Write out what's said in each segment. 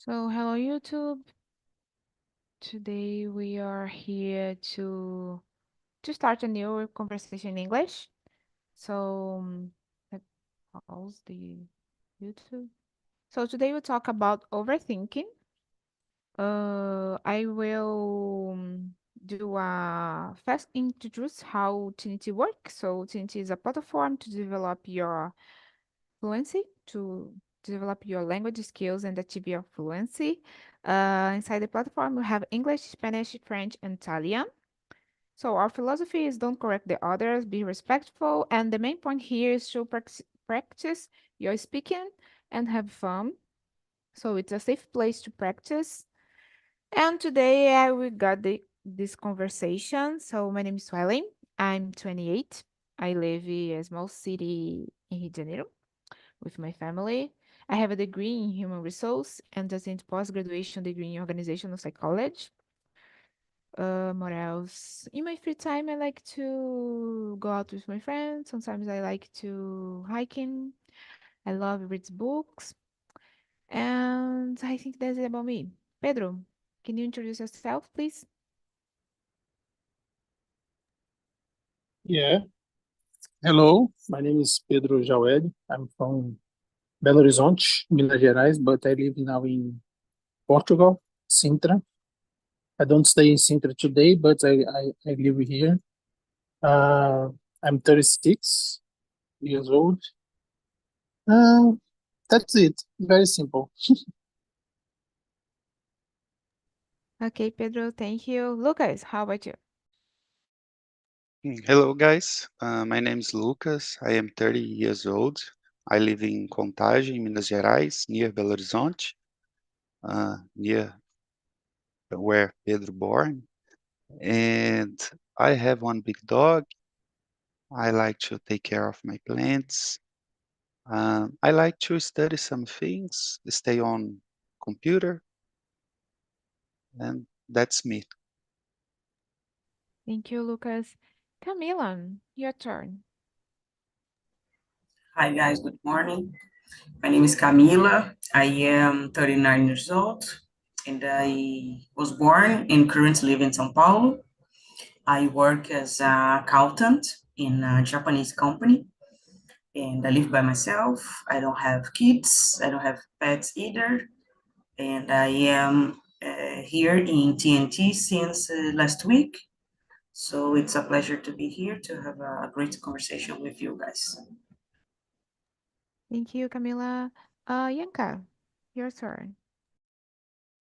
Hello YouTube. Today we are here to start a new conversation in English. Let's pause the YouTube. So today we talk about overthinking. I will do a fast introduce how Trinity works. So Trinity is a platform to develop your fluency, to develop your language skills and achieve your fluency. Inside the platform, we have English, Spanish, French, and Italian. So our philosophy is don't correct the others, be respectful, and the main point here is to practice your speaking and have fun. So it's a safe place to practice. And today we got this conversation. So my name is Swellen. I'm 28. I live in a small city in Rio de Janeiro with my family. I have a degree in human resource and a post-graduation degree in organizational psychology. What else? In my free time, I like to go out with my friends. Sometimes I like to hiking. I love read books. And I think that's it about me. Pedro, can you introduce yourself, please? Yeah. Hello, my name is Pedro Jaued. I'm from Belo Horizonte, Minas Gerais, but I live now in Portugal, Sintra. I don't stay in Sintra today, but I live here. Uh, I'm 36 years old. Uh, that's it. Very simple. Okay, Pedro, thank you. Lucas, how about you? Hello, guys. My name is Lucas. I am 30 years old. I live in Contagem, Minas Gerais, near Belo Horizonte, near where Pedro born. And I have one big dog. I like to take care of my plants. I like to study some things, stay on computer, and that's me. Thank you, Lucas. Camila, your turn. Hi guys, good morning. My name is Camila. I am 39 years old and I was born and currently live in São Paulo. I work as an accountant in a Japanese company and I live by myself. I don't have kids, I don't have pets either. And I am here in TNT since last week. So it's a pleasure to be here to have a great conversation with you guys. Thank you, Camila. Yanka, your turn.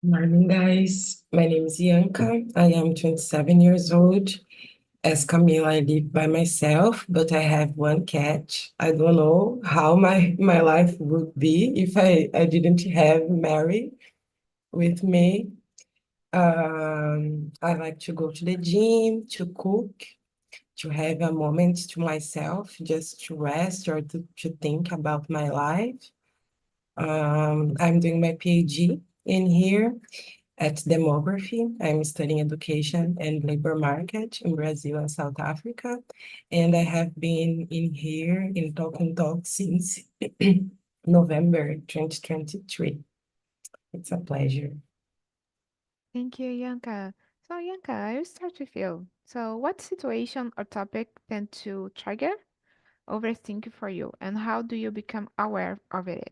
Morning, guys. My name is Bianca. I am 27 years old. As Camila, I live by myself, but I have one cat. I don't know how my life would be if I didn't have Mary with me. I like to go to the gym, to cook, to have a moment to myself, just to rest or to think about my life. I'm doing my PhD in here at demography. I'm studying education and labor market in Brazil and South Africa. And I have been in here in Talk and Talk since November 2023. It's a pleasure. Thank you, Yanka. Yanka, I'll start with you. What situation or topic tend to trigger overthinking for you, and how do you become aware of it?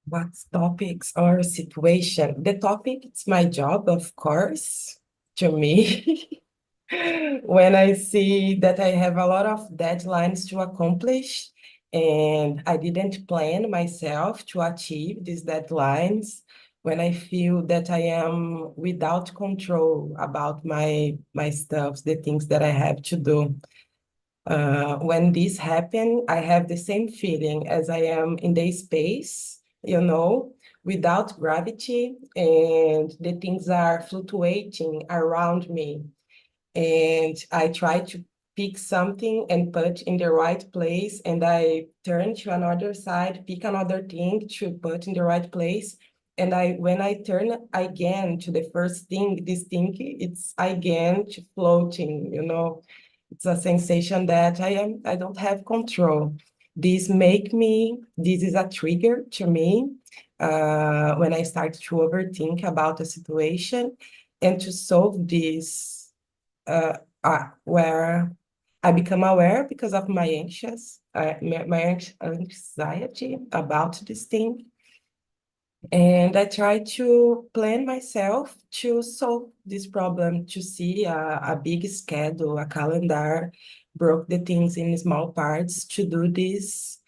What topics or situation? The topic, it's my job, of course, to me. When I see that I have a lot of deadlines to accomplish and I didn't plan myself to achieve these deadlines, when I feel that I am without control about my stuff, the things that I have to do. When this happen, I have the same feeling as I am in the space, without gravity, and the things are fluctuating around me. And I try to pick something and put in the right place, and I turn to another side, pick another thing to put in the right place. And when I turn again to the first thing, this thing, it's again to floating, It's a sensation that I don't have control. This is a trigger to me when I start to overthink about a situation and to solve this where I become aware because of my anxiety about this thing. And I try to plan myself to solve this problem, to see a big schedule, a calendar, broke the things in small parts to do this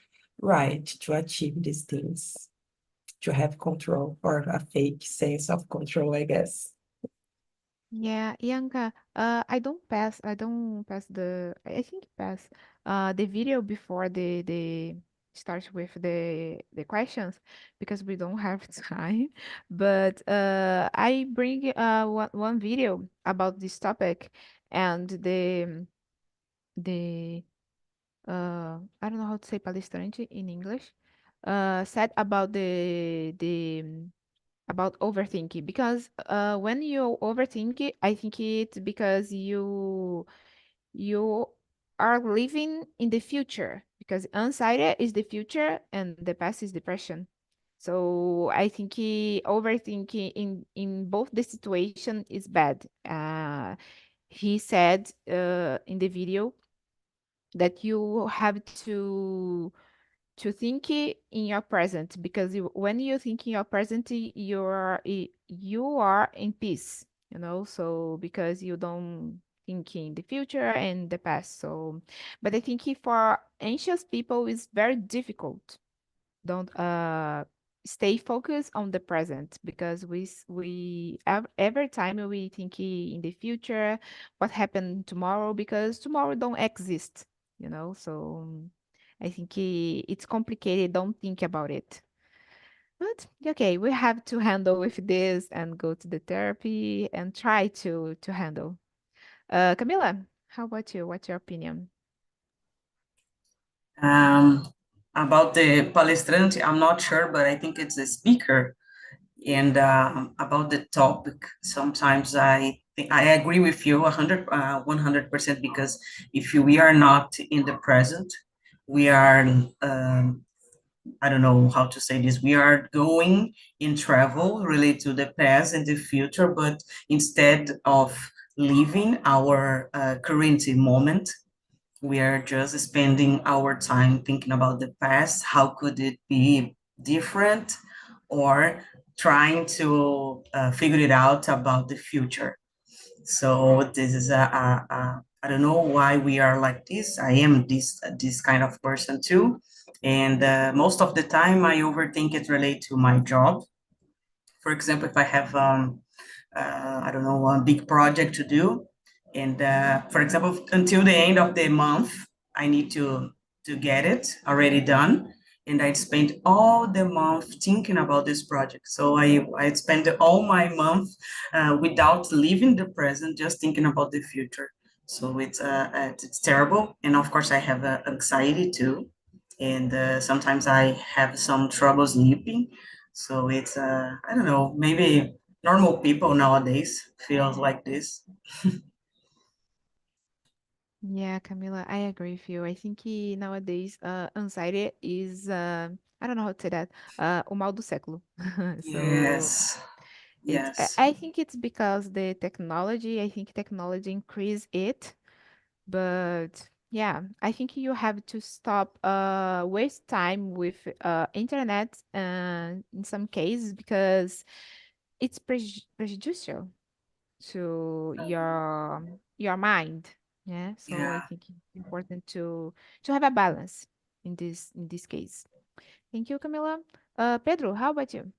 right, to achieve these things, to have control or a fake sense of control, I guess. Yeah, Ianca, I don't pass I think pass the video before the start with the questions because we don't have time. But I bring one video about this topic and the I don't know how to say palestrante in English said about the about overthinking because when you overthink it, I think it's because you are living in the future because anxiety is the future and the past is depression. So I think overthinking in both the situation is bad. He said in the video that you have to think in your present because when you think in your present you are in peace, you know, so because you don't think in the future and the past. So but I think for anxious people it's very difficult don't stay focused on the present because every time we think in the future what happened tomorrow because tomorrow don't exist, you know. So I think it's complicated, don't think about it. But okay, we have to handle with this and go to the therapy and try to handle. Camila, how about you? What's your opinion? Um, about the palestrante, I'm not sure, but I think it's a speaker. And about the topic, sometimes I agree with you 100%, because if we are not in the present, we are I don't know how to say this. We are going in travel related to the past and the future, but instead of living our current moment, we are just spending our time thinking about the past. How could it be different? Or trying to figure it out about the future. So this is I don't know why we are like this. I am this kind of person too, and most of the time I overthink it related to my job. For example, if I have I don't know, a big project to do, and for example, until the end of the month, I need to get it already done, and I spent all the month thinking about this project. So I spent all my month without leaving the present, just thinking about the future. So it's terrible, and of course I have anxiety too, and sometimes I have some trouble sleeping. So it's I don't know, maybe normal people nowadays feels like this. Yeah, Camila, I agree with you. I think nowadays anxiety is I don't know how to say that o mal do século. So Yes, it's yes, I think it's because the technology, I think technology increase it, but yeah, I think you have to stop waste time with internet in some cases because it's prejudicial to your mind. Yeah, so I yeah. think it's important to have a balance in this case. Thank you, Camila. Pedro, how about you?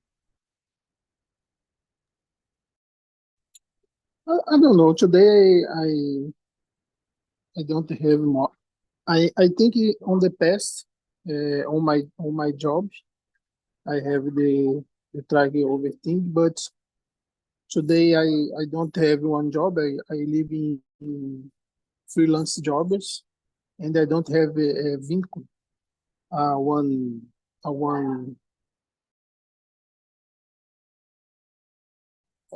I don't know. Today I don't have more. I think on the past, on my job, I have the try overthink, but today I don't have one job. I live in freelance jobs, and I don't have a vínculo, one one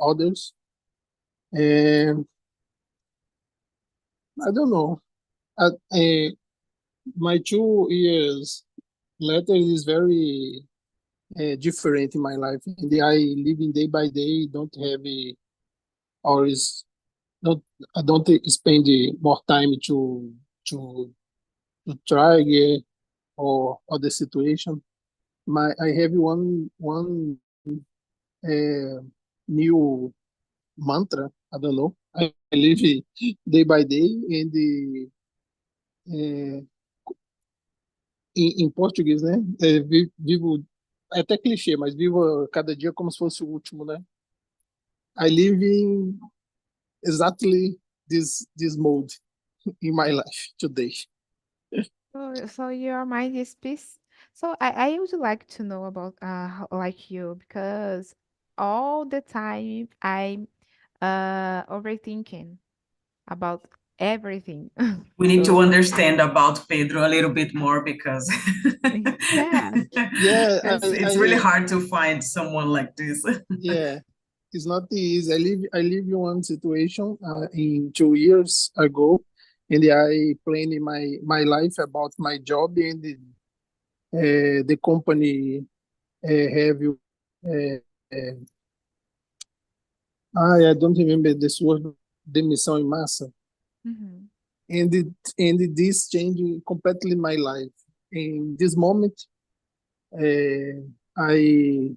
others, and I don't know. my 2 years later is very different in my life. And I living day by day, don't have hours, not I don't spend more time to try or the situation. I have one uh, new mantra. I don't know. I live it day by day, and em português, né? Vivo é até clichê, mas vivo cada dia como se fosse o último, né? I live in exactly this mode in my life today. So your mind is peace. So I would like to know about like you because all the time I'm overthinking about everything. We need to So understand about Pedro a little bit more because yeah. Yeah, it's really hard to find someone like this. yeah, it's not easy. I live in one situation in 2 years ago, and I planned my life about my job, and the company have uh, I don't remember this word, demissão em massa, Mhm. and this changed completely my life. In this moment, uh, I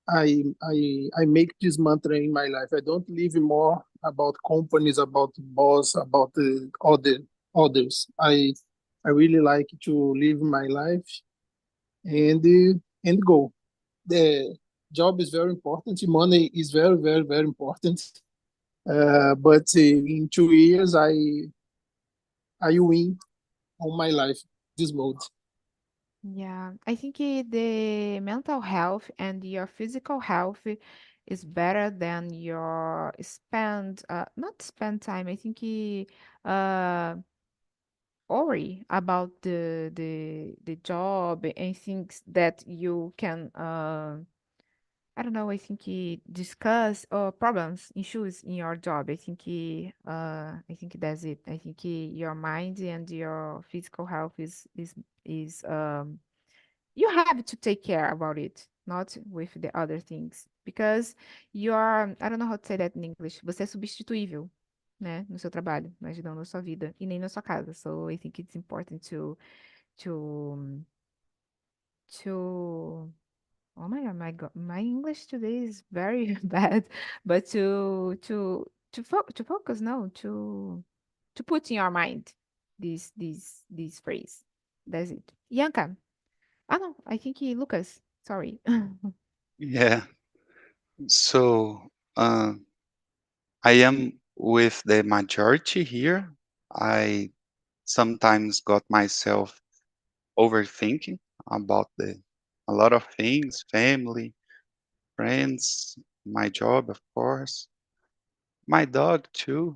I make this mantra in my life. I don't live more about companies, about boss, about others. I really like to live my life and go. The job is very important. Money is very important. But in 2 years, I win on my life this mode. Yeah, I think the mental health and your physical health is better than your not spend time. I think uh worry about the job and things that you can I don't know, I think discuss problems, issues in your job. I think that's it. I think your mind and your physical health is you have to take care about it, not with the other things. Because you're, I don't know how to say that in English. Você é substituível, né, no seu trabalho, mas não na sua vida e nem na sua casa. So I think it's important to to oh my God, my English today is very bad. But to focus, no, to put in your mind this phrase. That's it. Yanka. Ah, no, I think Lucas. Sorry. Yeah. So uh, I am with the majority here. I sometimes got myself overthinking about the a lot of things, family, friends, my job, of course, my dog too.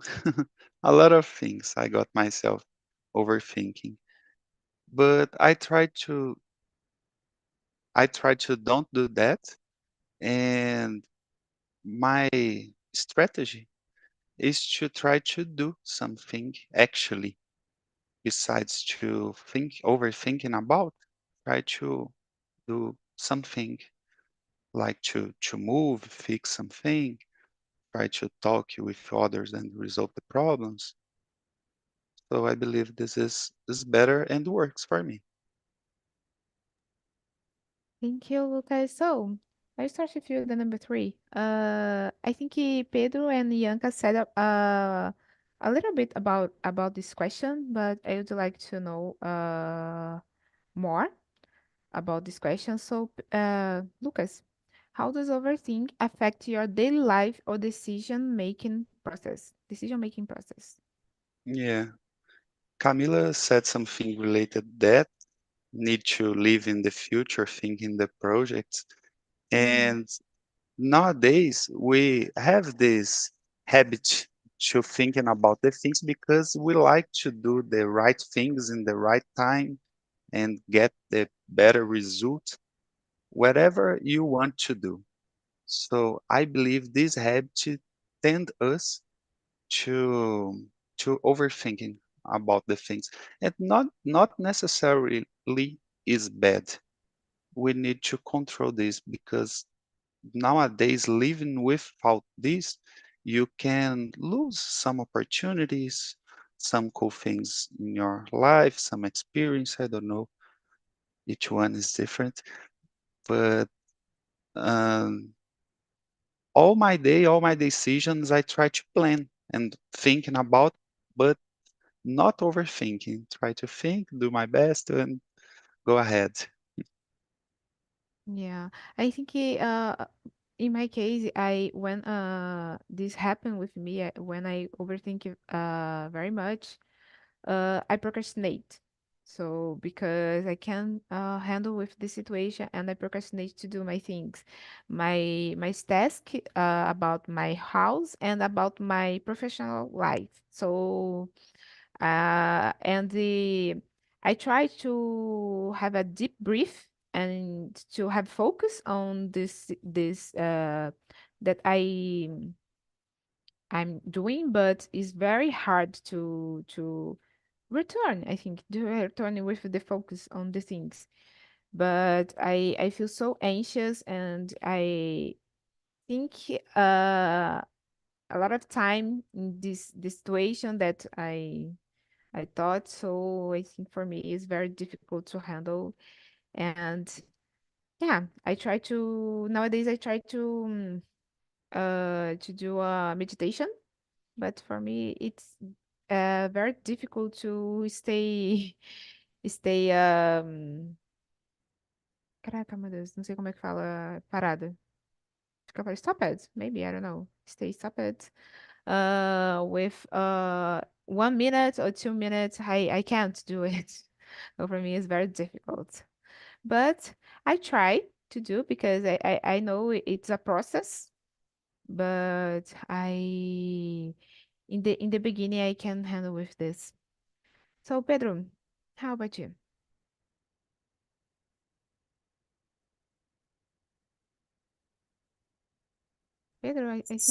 A lot of things I got myself overthinking. But I try to don't do that. And my strategy is to try to do something actually besides to think overthinking about. Try to do something like to move, fix something, try to talk with others and resolve the problems. So I believe this is better and works for me. Thank you, Lucas. So I start with you, the number three. I think Pedro and Yanka said a little bit about this question, but I would like to know more about this question. So, Lucas, how does overthink affect your daily life or decision making process? Decision making process. Yeah. Camila said something related that need to live in the future, thinking the projects. Mm-hmm. And nowadays we have this habit to thinking about the things because we like to do the right things in the right time and get the better result, whatever you want to do. So I believe this habit tend us to to overthinking about the things, and not necessarily is bad. We need to control this, because nowadays, living without this, you can lose some opportunities, some cool things in your life, some experience. I don't know, each one is different, but um, all my day, all my decisions, I try to plan and thinking about, but not overthinking. Try to think, do my best, and go ahead. Yeah, I think in my case, I when this happened with me, when I overthink very much, I procrastinate. So because I can handle with the situation, and I procrastinate to do my things, my task about my house and about my professional life. So and I try to have a deep breath and to have focus on this that I'm doing, but it's very hard to return. I think to return with the focus on the things. But I feel so anxious, and I think a lot of time in this situation that I thought. So I think for me it's very difficult to handle. And yeah, I try to nowadays I try to do a meditation, but for me it's very difficult to stay caraca, meu Deus, não sei como é que fala parada. Fica stopped, maybe, I don't know. Stay stopped with 1 minute or 2 minutes. I can't do it. So for me, it's very difficult. But I try to do, because I know it's a process. But in the beginning I can handle with this. So Pedro, how about you? Pedro, I think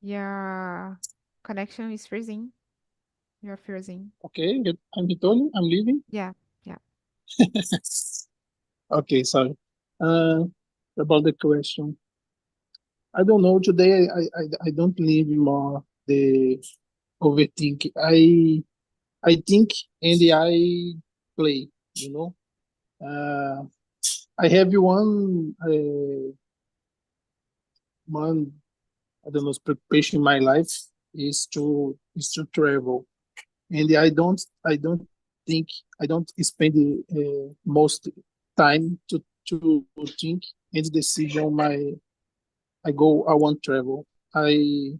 your connection is freezing. You're freezing. Okay, I'm returning. I'm leaving. Yeah, yeah. Okay, sorry. Uh, about the question, I don't know. Today, I don't live more the overthink. I think and I play. You know, uh, I have one I don't know preoccupation in my life is to travel, and I don't think I don't spend the most time to think and decision I want travel. I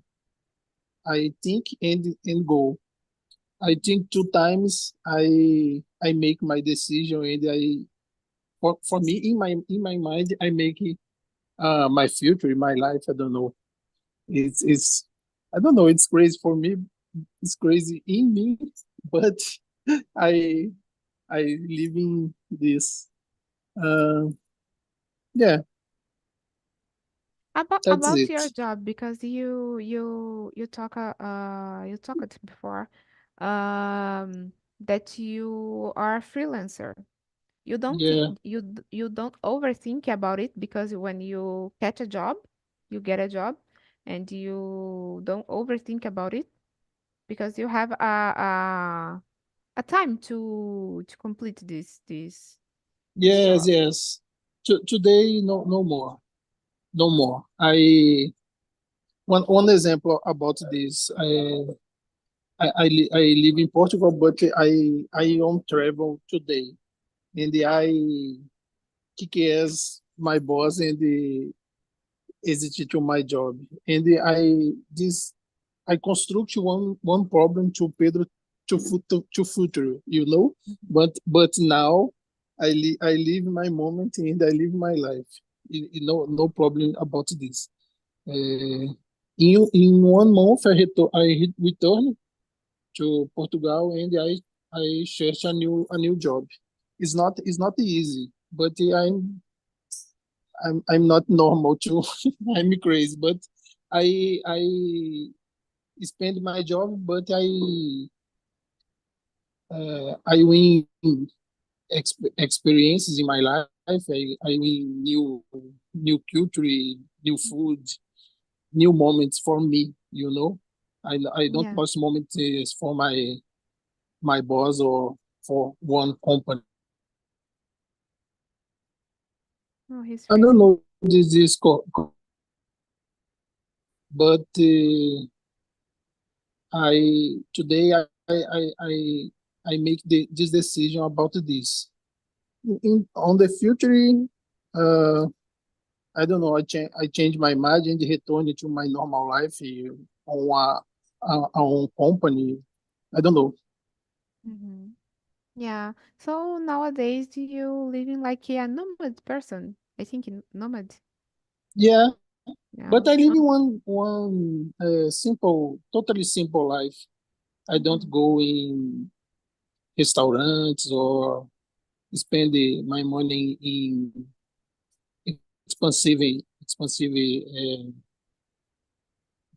think and go. I think two times I make my decision, and for me in my mind I make it, my future in my life. I don't know. It's I don't know. It's crazy for me. It's crazy in me, but I I live in this. Uh, yeah, that's About it. your job, because you talked before that you are a freelancer. You don't think Yeah, you don't overthink about it, because when you catch a job, you get a job, and you don't overthink about it, because you have a time to complete this yes, job. yes. Today, no more, no more. One example about this. I live in Portugal, but I on travel today, and I kick as my boss and exit to my job, and I construct one problem to Pedro to future, Mhm. but now I live my moment and I live my life. No problem about this. In 1 month I return to Portugal, and I search a new job. It's not easy, but I'm not normal too. I'm crazy, but I spend my job, but I win experiences in my life. I win new culture, new food, new moments for me. I don't Yeah. post moments for my boss or for one company. Oh, he's I don't freezing. know this is but I today I make this decision about this. On the future, uh, I don't know. I change my mind and return to my normal life on a company. I don't know. Mm-hmm. Yeah. So nowadays you living like a nomad person. I think nomad. Yeah, Yeah. but I live in one simple, totally simple life. I don't Mm-hmm. go in restaurants or spend my money in expensive expensive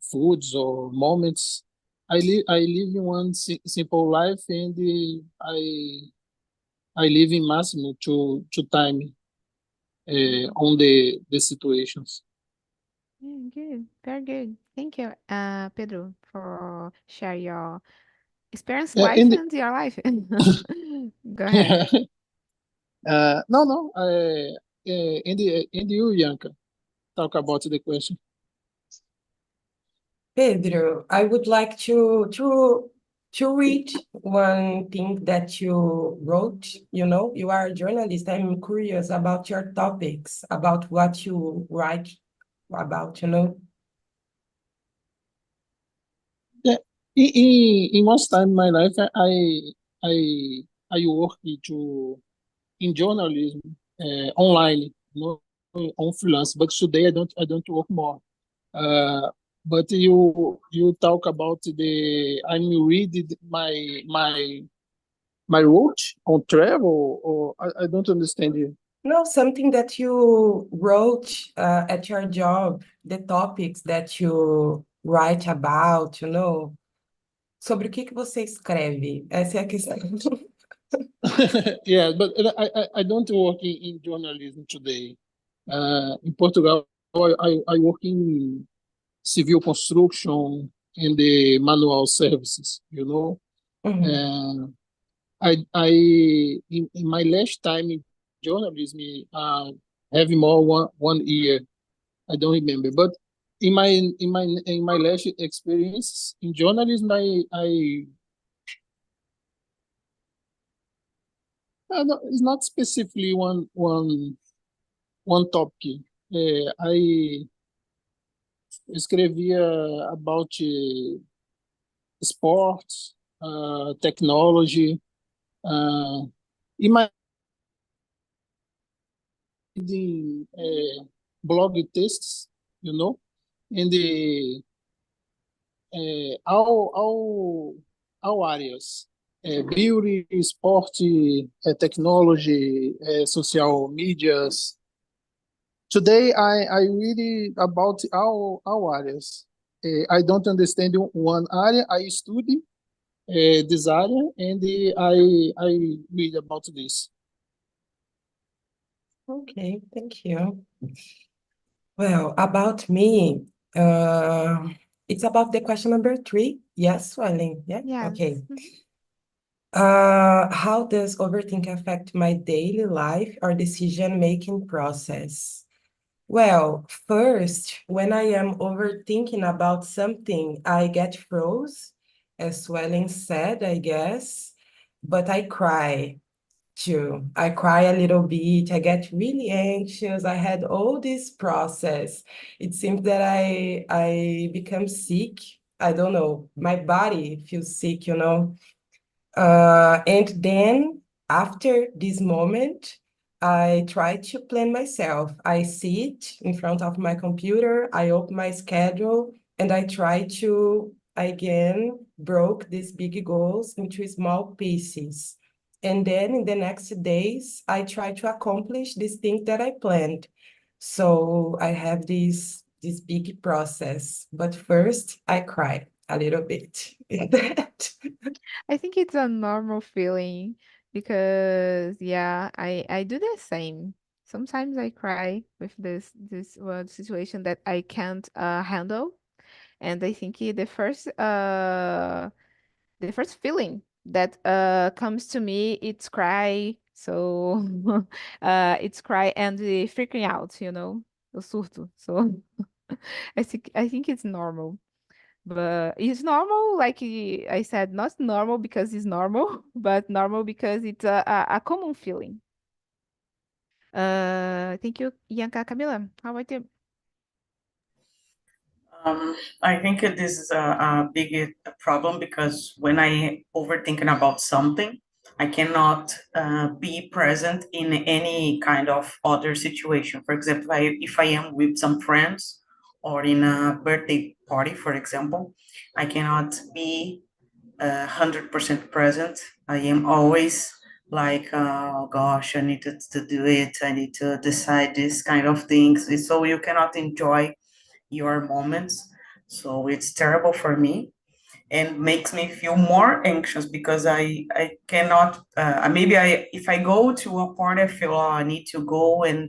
foods or moments. I live in one simple life, and I live in maximum to time Mm-hmm. on the situations. Yeah, good. Very good. Thank you, Pedro, for share your experience Yeah, life and and your life. Go ahead. no, and you, Bianca, talk about the question. Pedro, I would like to read one thing that you wrote. You know, you are a journalist. I'm curious about your topics, about what you write about, you know. Yeah, in most time in my life, I I work in journalism online, on freelance. But today I don't work more. Uh, but you talk about I'm reading my route on travel, or I don't understand you. No, something that you wrote at your job, the topics that you write about, you know. Sobre o que você escreve? Essa é a questão. Yeah, but I don't work in journalism today. In Portugal, I work in civil construction and the manual services. Uhum. Uh, I in my last time in journalism, have more one year. I don't remember, but in my last experience in journalism, it's not specifically one topic. I escrevia about sports, technology. In my reading blog texts, in the all areas, beauty, sport, technology, social medias. Today, I read about all areas. I don't understand one area. I study this area, and I read about this. Okay, thank you. Well, about me, uh, it's about the question number 3. Yes, Swelling. Yeah, Yes. okay. Mhm. How does overthinking affect my daily life or decision-making process? Well, first, when I am overthinking about something, I get froze, as Swelling said, I guess, but I cry too. I cry a little bit. I get really anxious. I had all this process. It seems that I become sick. I don't know. My body feels sick, you know. And then after this moment, I try to plan myself. I sit in front of my computer, I open my schedule, and I try to again broke these big goals into small pieces. And then in the next days, I try to accomplish this thing that I planned. So I have this big process. But first, I cry. a little bit in that. I think it's a normal feeling because yeah, I do the same. Sometimes I cry with this situation that I can't handle, and I think the first feeling that comes to me it's cry. So it's cry and freaking out, eu surto. So I think it's normal. But it's normal, like I said, not normal because it's normal, but normal because it's a common feeling. Thank you, Yanka. Camila, how about you? I think this is a big problem because when I overthinking about something, I cannot be present in any kind of other situation. For example, if I am with some friends or in a birthday party, for example, I cannot be 100% present. I am always like, oh gosh, I need to do it. I need to decide this kind of things. So you cannot enjoy your moments. So it's terrible for me and makes me feel more anxious because I cannot, maybe if I go to a party, I feel, oh, I need to go and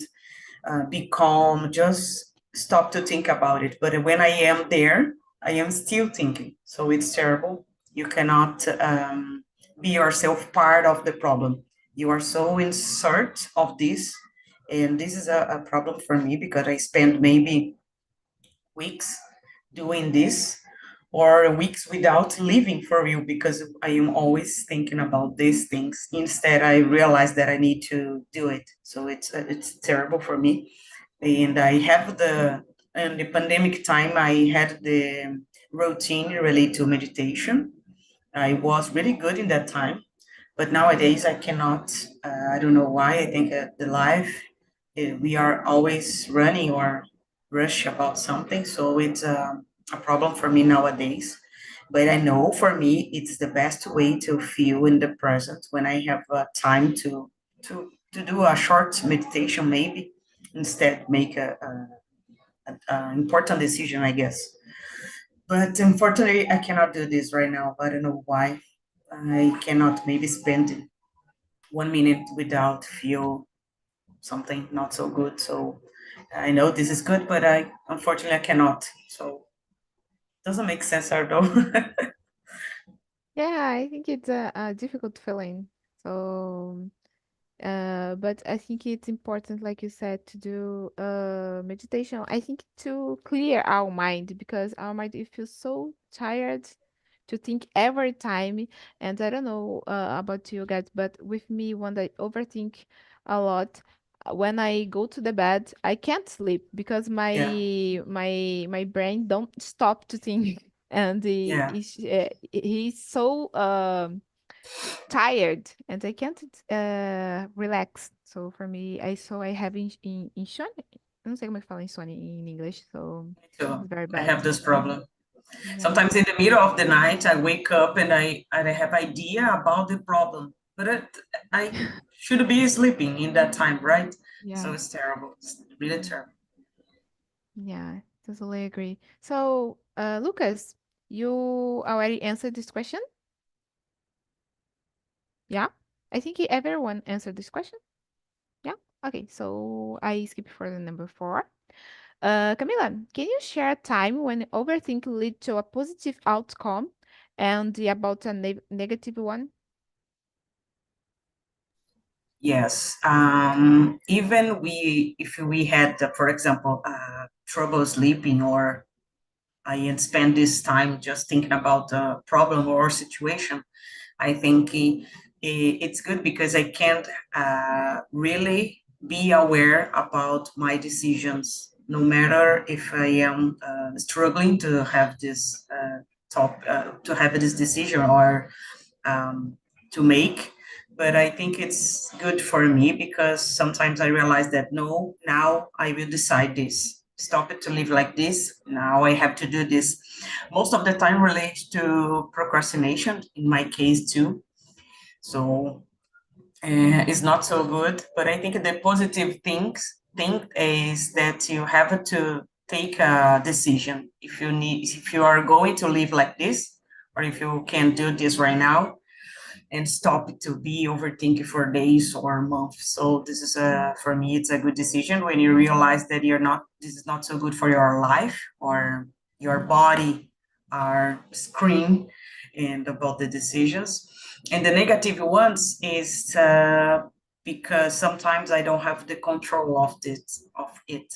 be calm, just stop to think about it. But when I am there, I am still thinking. So it's terrible. You cannot be yourself part of the problem. You are so in search of this. And this is a problem for me because I spend maybe weeks doing this or weeks without living for real because I am always thinking about these things. Instead, I realize that I need to do it. So it's terrible for me. And I have in the pandemic time, I had the routine related to meditation. I was really good in that time, but nowadays I cannot. I don't know why. I think the life we are always running or rush about something, so it's a problem for me nowadays. But I know for me it's the best way to feel in the present when I have time to do a short meditation, maybe instead make a important decision, I guess. But unfortunately, I cannot do this right now. I don't know why. I cannot maybe spend 1 minute without feel something not so good. So I know this is good, but I unfortunately I cannot. So doesn't make sense at all. Yeah, I think it's a difficult feeling. So but I think it's important, like you said, to do meditation. I think to clear our mind because our mind it feels so tired to think every time. And I don't know about you guys, but with me, when I overthink a lot, when I go to the bed, I can't sleep because Yeah, my brain don't stop to think, and yeah, he's so tired and I can't relax. So for me, I have insônia. Eu não sei como é que fala insônia em inglês, so me too. it's very I bad. have this problem. Yeah. Sometimes in the middle of the night, I wake up and I have idea about the problem, but I should be sleeping in that time, right? So Yeah. it's terrible. It's really Yeah. terrible. Yeah. Totally agree. So, Lucas, you already answered this question? Yeah. I think everyone answered this question. Yeah. Okay. So I skip for the number 4. Camila, can you share a time when overthink lead to a positive outcome and about a negative one? Yes. Even if we had, for example, trouble sleeping, or I spend this time just thinking about a problem or situation, I think it's good because I can't really be aware about my decisions, no matter if I am struggling to have this to have this decision or to make. But I think it's good for me because sometimes I realize that no, now I will decide this. Stop it to live like this. Now I have to do this. Most of the time relates to procrastination in my case too. So it's not so good. But I think the positive thing is that you have to take a decision if you are going to live like this, or if you can do this right now and stop to be overthinking for days or months. So this is for me, it's a good decision when you realize that this is not so good for your life or your body are scream and about the decisions. And the negative ones is because sometimes I don't have the control of it.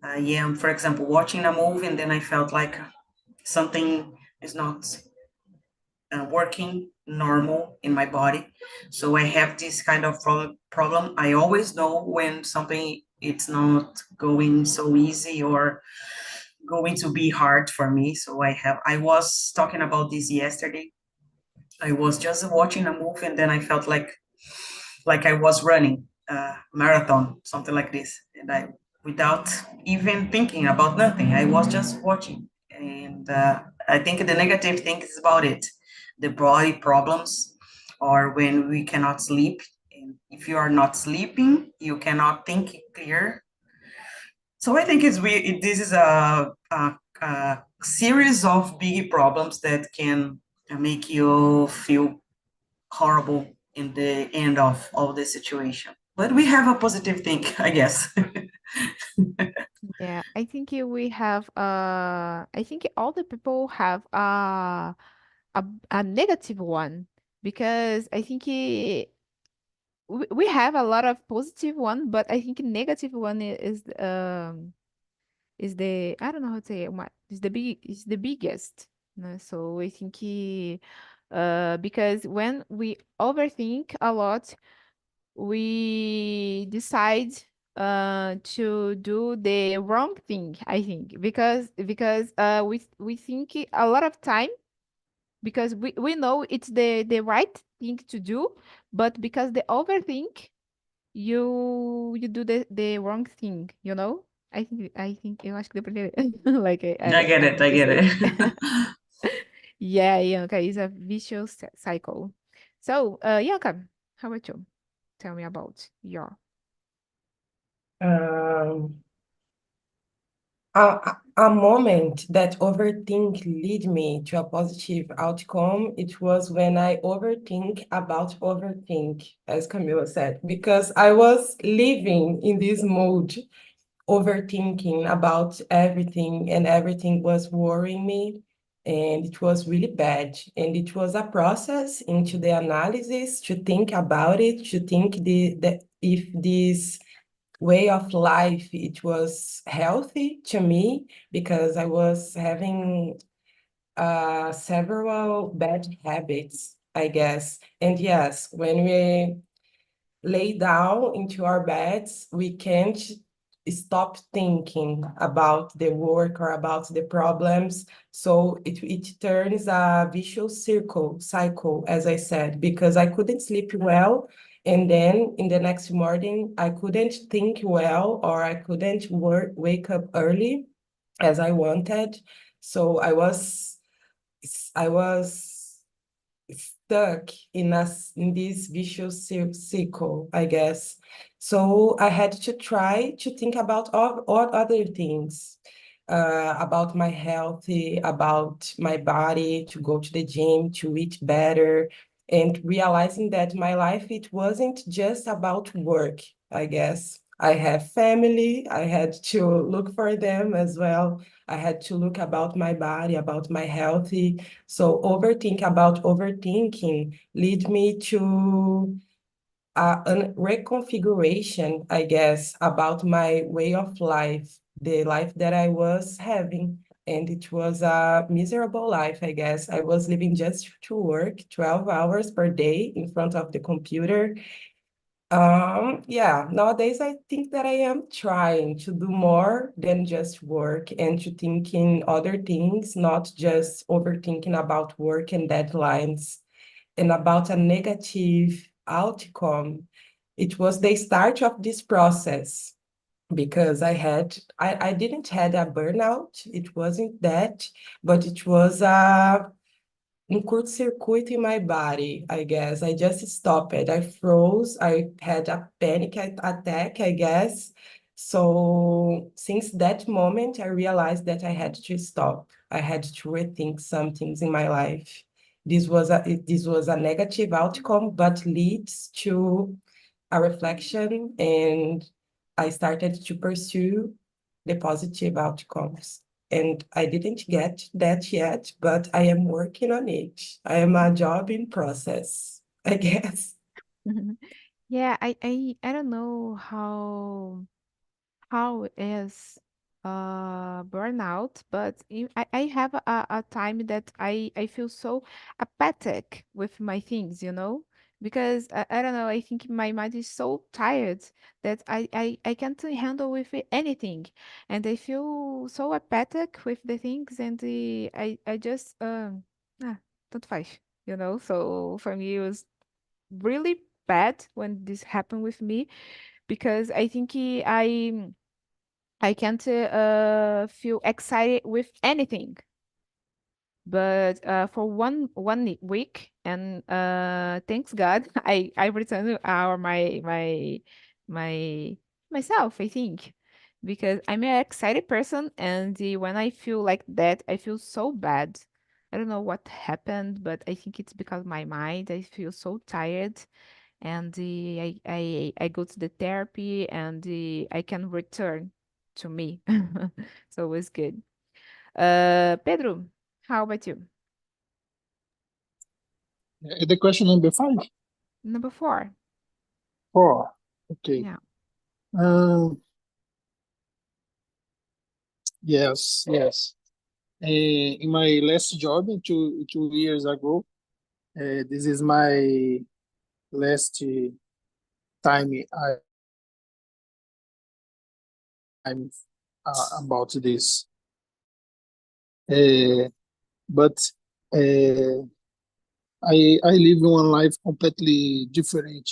I am, for example, watching a movie and then I felt like something is not working normal in my body. So I have this kind of problem. I always know when something it's not going so easy or going to be hard for me. So I was talking about this yesterday. I was just watching a movie and then I felt like I was running a marathon, something like this. And I, without even thinking about nothing, I was just watching. And I think the negative thing is about it, the body problems, or when we cannot sleep. And if you are not sleeping, you cannot think clear. So I think this is a series of big problems that can make you feel horrible in the end of all the situation. But we have a positive thing, I guess. Yeah, I think we have I think all the people have a negative one because I think we have a lot of positive one, but I think negative one is the I don't know how to say it, is the biggest. No? So I think because when we overthink a lot, we decide to do the wrong thing, I think, because we think a lot of time because we know it's the right thing to do, but because the overthink, you do the wrong thing, you know? I think eu acho que deu pra entender. Like I get I it, want I to get say. it. Yeah, Yanka, it's a vicious cycle. So, Yanka, how about you? Tell me about your. Um, a moment that overthink lead me to a positive outcome, it was when I overthink about overthink, as Camila said, because I was living in this mode, overthinking about everything, and everything was worrying me, and it was really bad. And it was a process into the analysis to think about it, to think the if this way of life it was healthy to me, because I was having several bad habits, I guess. And yes, when we lay down into our beds, we can't stop thinking about the work or about the problems. So it turns a vicious cycle, as I said, because I couldn't sleep well. And then in the next morning, I couldn't think well, or I couldn't wake up early as I wanted. So I was stuck in this vicious cycle, I guess. So I had to try to think about all other things, about my health, about my body, to go to the gym, to eat better, and realizing that my life, it wasn't just about work, I guess. I have family, I had to look for them as well. I had to look about my body, about my health. So overthinking lead me to a reconfiguration, I guess, about my way of life, the life that I was having. And it was a miserable life, I guess. I was living just to work 12 hours per day in front of the computer. Yeah, nowadays I think that I am trying to do more than just work and to think in other things, not just overthinking about work and deadlines and about a negative outcome. It was the start of this process because I didn't had a burnout. It wasn't that, but it was a curto-circuit in my body, I guess. I just stopped it. I froze. I had a panic attack, I guess. So since that moment, I realized that I had to stop. I had to rethink some things in my life. This was a negative outcome, but leads to a reflection, and I started to pursue the positive outcomes. And I didn't get that yet, but I am working on it. I am a job in process, I guess. Yeah, I don't know how is burnout, but I have a time that I feel so apathetic with my things, because I don't know, I think my mind is so tired that I can't handle with anything, and I feel so apathetic with the things, and I just ah, tanto faz, so for me it was really bad when this happened with me, because I think I can't feel excited with anything. But for one week, and thanks God, I returned our my myself, I think, because I'm an excited person, and when I feel like that, I feel so bad. I don't know what happened, but I think it's because my mind. I feel so tired, and I go to the therapy, and I can return to me. So it's good. Pedro, how about you? The question number five. Number four. Four. Okay. Yeah. Um, yes, yes. In my last job, 2 years ago, this is my last time I'm about this. Uh, but uh, I live one life completely different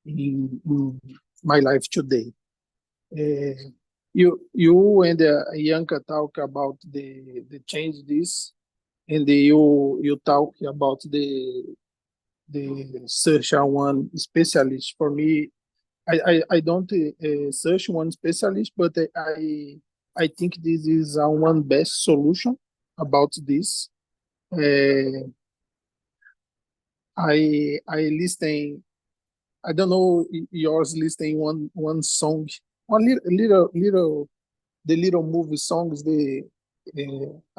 in my life today. Uh, you and Yanka talk about the change this, and you talk about the search on one specialist. For me, I don't search one specialist, but I think this is one best solution about this. Uh, I listen. I don't know yours listing one song, one little the little movie songs. I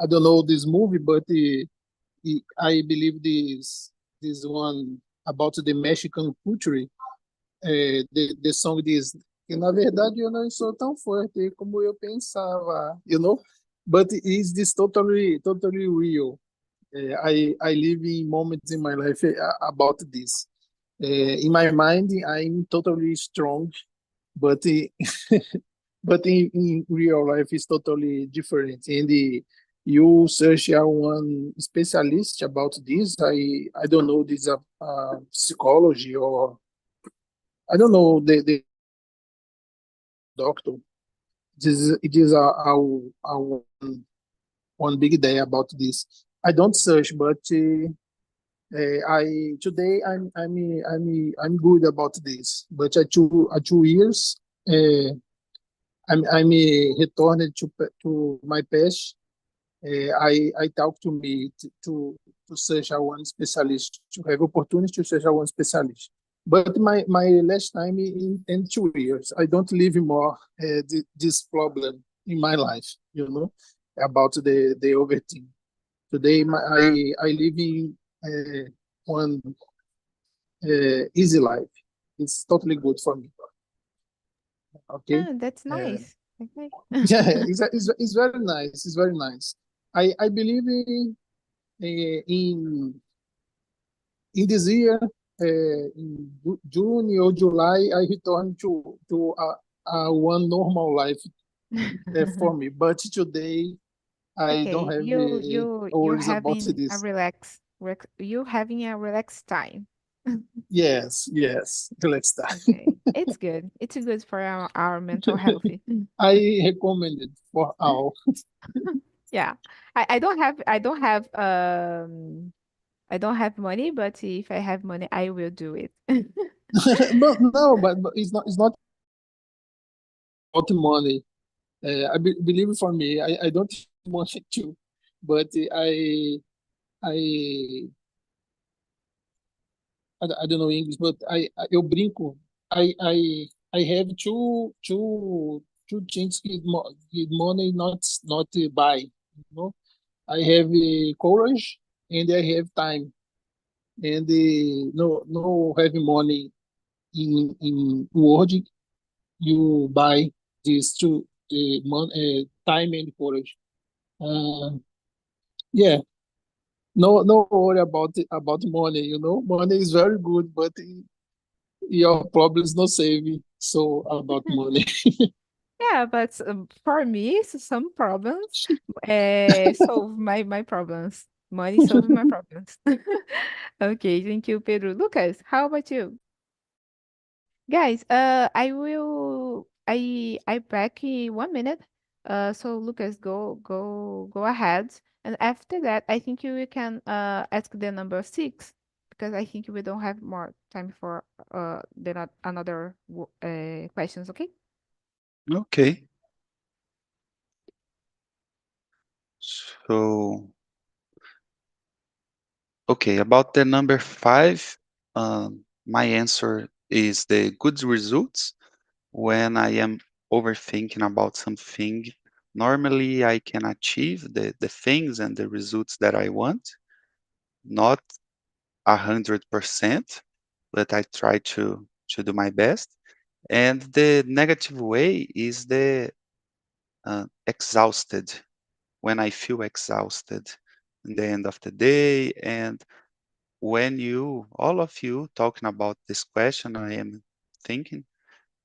don't know this movie, but I believe this one about the Mexican culture. The song diz que na verdade eu não sou tão forte como eu pensava, but is this totally real? I live in moments in my life about this. In my mind, I'm totally strong, but but in real life, it's totally different. And you search out one specialist about this. I don't know this psychology, or I don't know the doctor. It is a one big day about this. I don't search, but I today I'm good about this. But 2 years, uh, I'm returned to my past. I talk to me to search a one specialist, to have opportunity to search a one specialist. But my last time in 2 years, I don't live more this problem in my life, about the overthink. Today, I live in one easy life. It's totally good for me. Okay. Ah, that's Uh, nice. Okay. yeah, it's very nice. It's very nice. I believe in this year, in June or July, I return to one normal life for me. But today, I don't Okay, have you worries about having a this. relaxed time. Yes, yes. Let's start. Okay, it's good. It's good for our mental health. I recommend it for all. Yeah, I don't have money, but if I have money, I will do it. But no, but it's not money. Believe for me, I don't want to, but I I don't know English, but eu brinco. I have two things with money not buy. You know, I have courage and I have time, and no have money in world you buy these two time and courage. Uh, yeah, no worry about money. You know, money is very good, but your problems no saving. So about money. Yeah, but for me, some problems solve my problems. Money solve my problems. Okay, thank you, Pedro. Lucas, how about you? Guys, I back in 1 minute. So Lucas, go ahead. And after that, I think you can ask the number six because I think we don't have more time for another questions, okay? Okay. So, okay, about the number five, my answer is the good results. When I am overthinking about something, normally I can achieve the things and the results that I want, not 100%, but I try to do my best. And the negative way is the exhausted, when I feel exhausted in the end of the day. And when all of you talking about this question, I am thinking,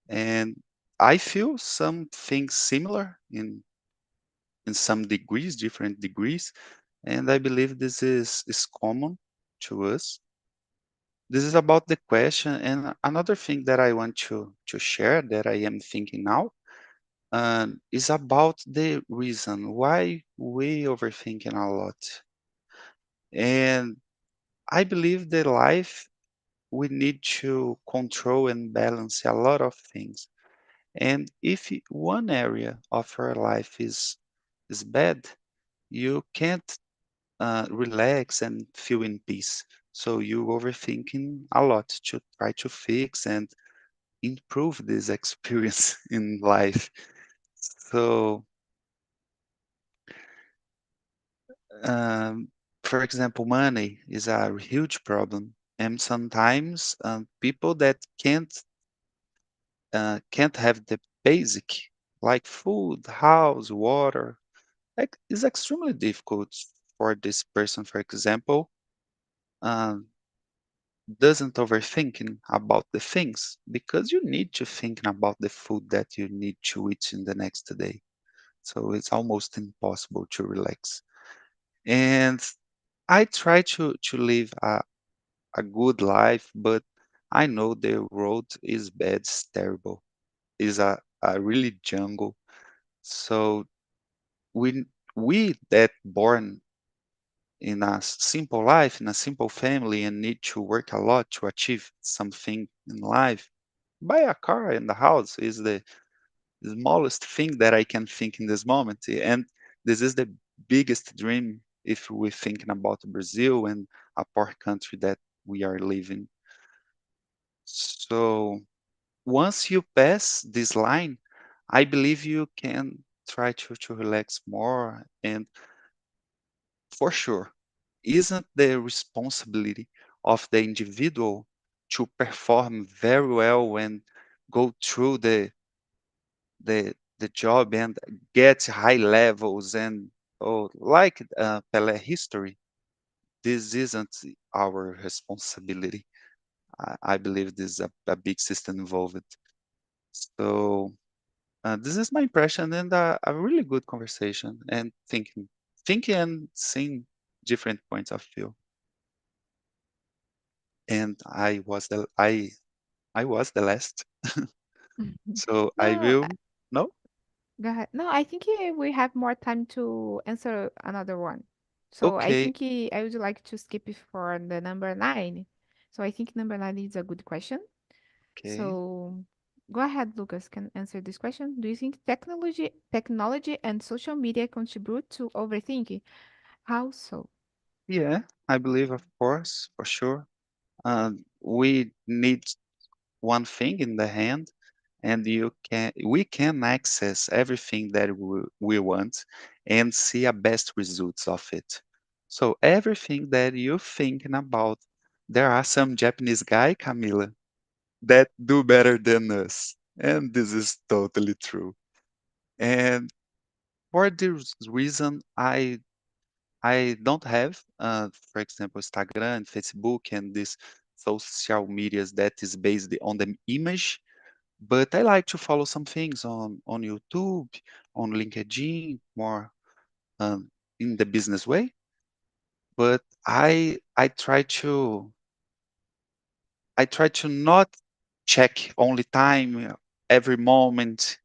and I feel some things similar in some degrees, different degrees, and I believe this is common to us. This is about the question, and another thing that I want to share that I am thinking now is about the reason why we overthinking a lot. And I believe that life we need to control and balance a lot of things. And if one area of our life is bad, you can't relax and feel in peace. So you overthinking a lot to try to fix and improve this experience in life. So, um, for example, money is a huge problem, and sometimes people that can't have the basic like food, house, water, like is extremely difficult for this person. For example, um, doesn't overthinking about the things because you need to thinking about the food that you need to eat in the next day. So it's almost impossible to relax. And I try to live a good life, but I know the road is bad, it's terrible. Is a really jungle. So we we that born in a simple life, in a simple family, and need to work a lot to achieve something in life, buy a car and a house is the smallest thing that I can think in this moment. And this is the biggest dream if we're thinking about Brazil and a poor country that we are living. So once you pass this line, I believe you can try to relax more. And for sure, isn't the responsibility of the individual to perform very well and go through the job and get high levels and like Pelé history. This isn't our responsibility. I believe this is a big system involved. So this is my impression and a really good conversation and thinking and seeing different points of view. And I was the last. So I No, will no. go ahead. No, I think we have more time to answer another one. So I Okay, think I would like to skip it for the number nine. So I think number nine is a good question. okay. So Go ahead, Lucas, can answer this question. Do you think technology and social media contribute to overthinking? How so? Yeah, I believe, of course, for sure. We need one thing in the hand, and we can access everything that we want and see a best results of it. So everything that you're thinking about, there are some Japanese guy, Camila, that do better than us. And this is totally true. And for this reason, I don't have, for example, Instagram, Facebook, and these social medias that is based on the image. But I like to follow some things on YouTube, on LinkedIn, more in the business way. But I try to not check only time every moment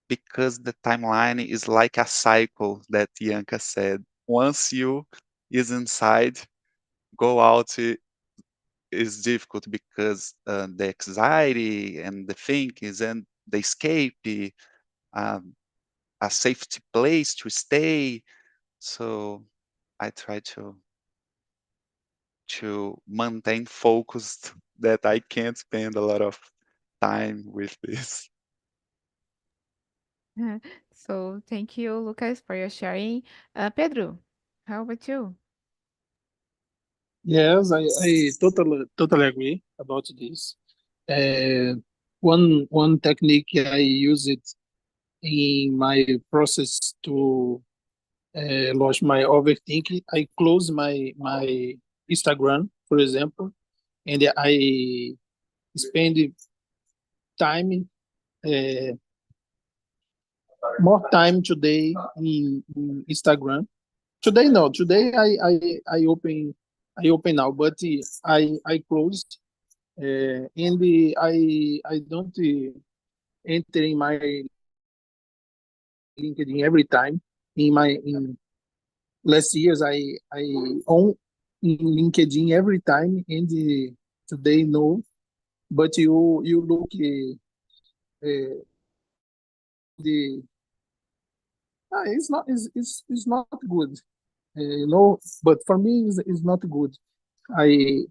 because the timeline is like a cycle that Yanka said. Once you is inside, go out is difficult because the anxiety and the thinkings and the escape, um, a safety place to stay. So I try to maintain focused that I can't spend a lot of time with this. So thank you, Lucas, for your sharing. Pedro, how about you? Yes, I totally agree about this. Uh, one technique I use it in my process to launch my overthinking. I close my Instagram, for example, and I spend time uh, more time today in Instagram. Today no, today I open now, but I closed and I don't enter in my LinkedIn every time. In last years, I own in LinkedIn every time, and today no. But you look the it's not good, But for me, it's not good. I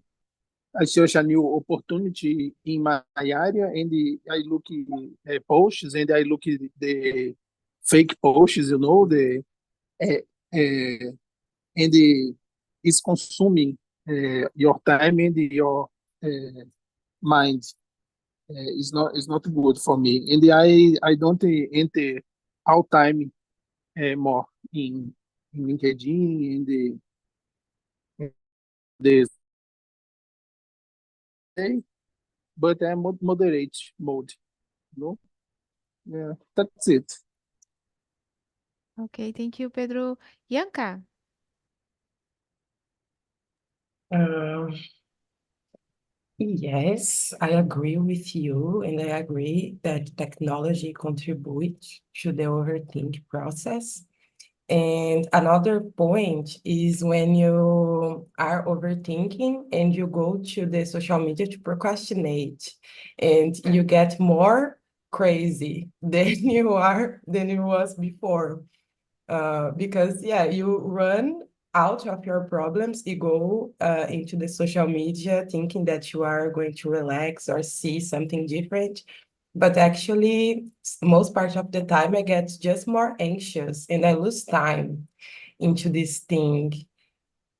I search a new opportunity in my area, and I look posts, and I look at the fake posts, the uh, uh, and it's consuming your time and your uh, mind. It's not good for me, and I don't enter all time more in LinkedIn and the day, but I'm moderate mode. You know, yeah, that's it. Okay, thank you, Pedro. Yanka, Um, yes, I agree with you, and I agree that technology contributes to the overthink process. And another point is when you are overthinking and you go to the social media to procrastinate, and you get more crazy than you was before. Because yeah, you run out of your problems, you go into the social media thinking that you are going to relax or see something different. But actually, most part of the time, I get just more anxious and I lose time into this thing,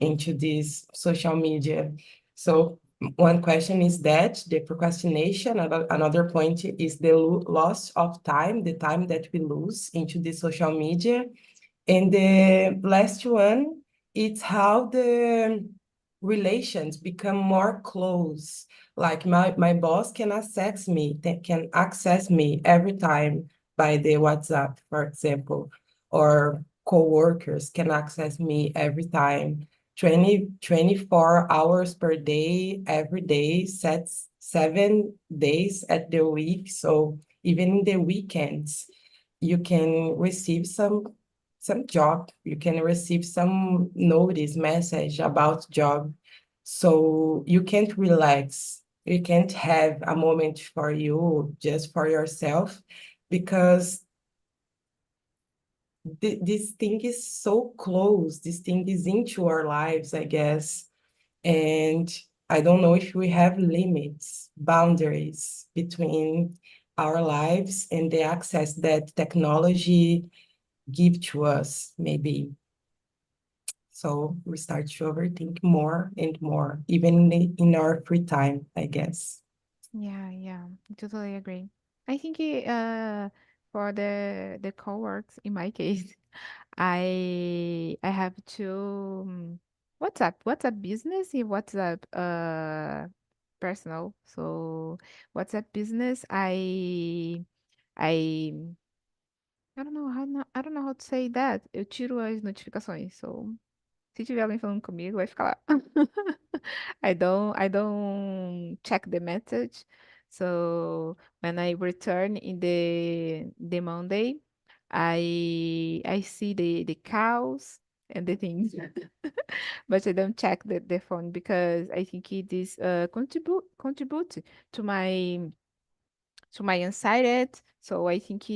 into this social media. So one question is that the procrastination. Another point is the loss of time, the time that we lose into the social media. And the last one, it's how the relations become more close. Like my boss can access me every time by the WhatsApp, for example, or coworkers can access me every time, 24 hours per day, every day, sets 7 days at the week. So even in the weekends, you can receive some job, you can receive some notice message about job. So you can't relax you can't have a moment for you, just for yourself, because this thing is so close. This thing is into our lives, I guess. And I don't know if we have limits, boundaries between our lives and the access that technology give to us, maybe. So we start to overthink more and more, even in our free time, I guess. Yeah, I totally agree. I think for the co-works, in my case, I have two WhatsApp business and WhatsApp personal. So WhatsApp business, I I don't know how to say that. Eu tiro as notificações. So se tiver alguém falando comigo, vai ficar lá. I don't check the message. So when I return in the Monday, I see the cows and the things. But I don't check the phone because I think it is contribute to my anxiety. So I think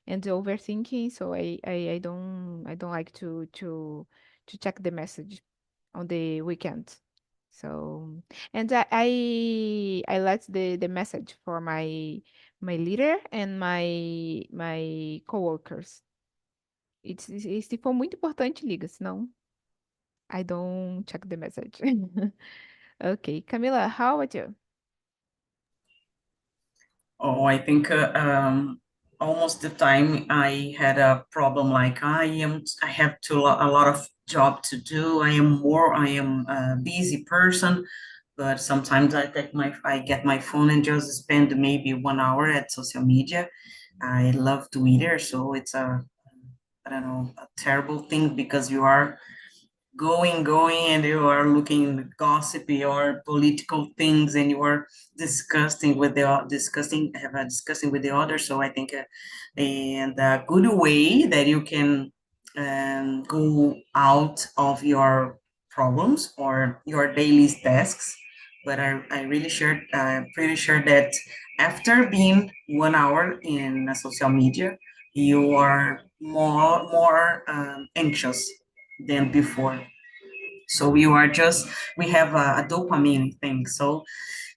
and the overthinking. So I don't like to check the message on the weekend. So and I let the message for my leader and my coworkers. Se for muito importante, liga, senão I don't check the message. Okay, Camila, how about you? Oh, I think almost the time I had a problem like I have a lot of job to do. I am a busy person, but sometimes I get my phone and just spend maybe 1 hour at social media. I love Twitter, so it's I don't know, a terrible thing because you are going and you are looking gossipy or political things and you are discussing with the other. So I think and a good way that you can go out of your problems or your daily tasks. But I really sure pretty sure that after being 1 hour in social media, you are more anxious than before. So we have a dopamine thing. So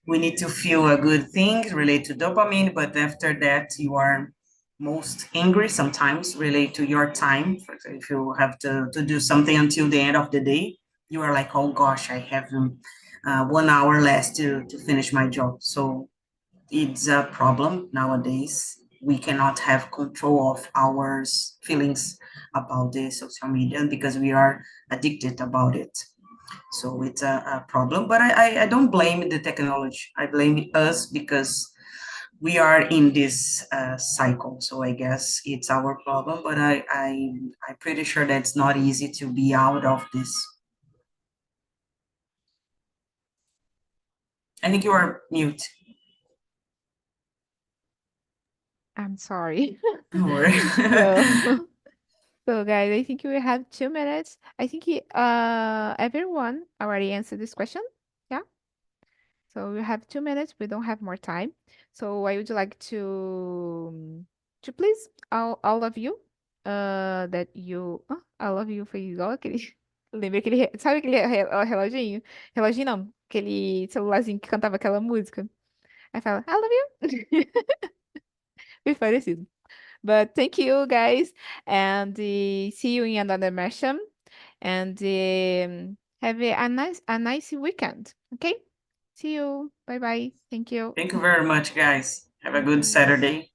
we need to feel a good thing related to dopamine, but after that, you are most angry sometimes related to your time. For example, if you have to do something until the end of the day, you are like, oh gosh, I have 1 hour less to finish my job. So it's a problem nowadays. We cannot have control of our feelings about the social media because we are addicted about it. So it's a problem, but I don't blame the technology. I blame us because we are in this cycle. So I guess it's our problem, but I'm pretty sure that it's not easy to be out of this. I think you are mute. I'm sorry. Or So So guys, I think we have 2 minutes. I think everyone already answered this question. Yeah. So we have 2 minutes. We don't have more time. So I would like to please all of you that you all of you foi igual aquele lembra aquele sabe aquele reloginho? Reloginho não, aquele celularzinho que cantava aquela música. Aí fala I love you. Bem parecido. But thank you guys and see you in another immersion and have a nice weekend. Okay? See you. Bye bye. Thank you. thank you very much, guys. Have a Thank good you. Saturday.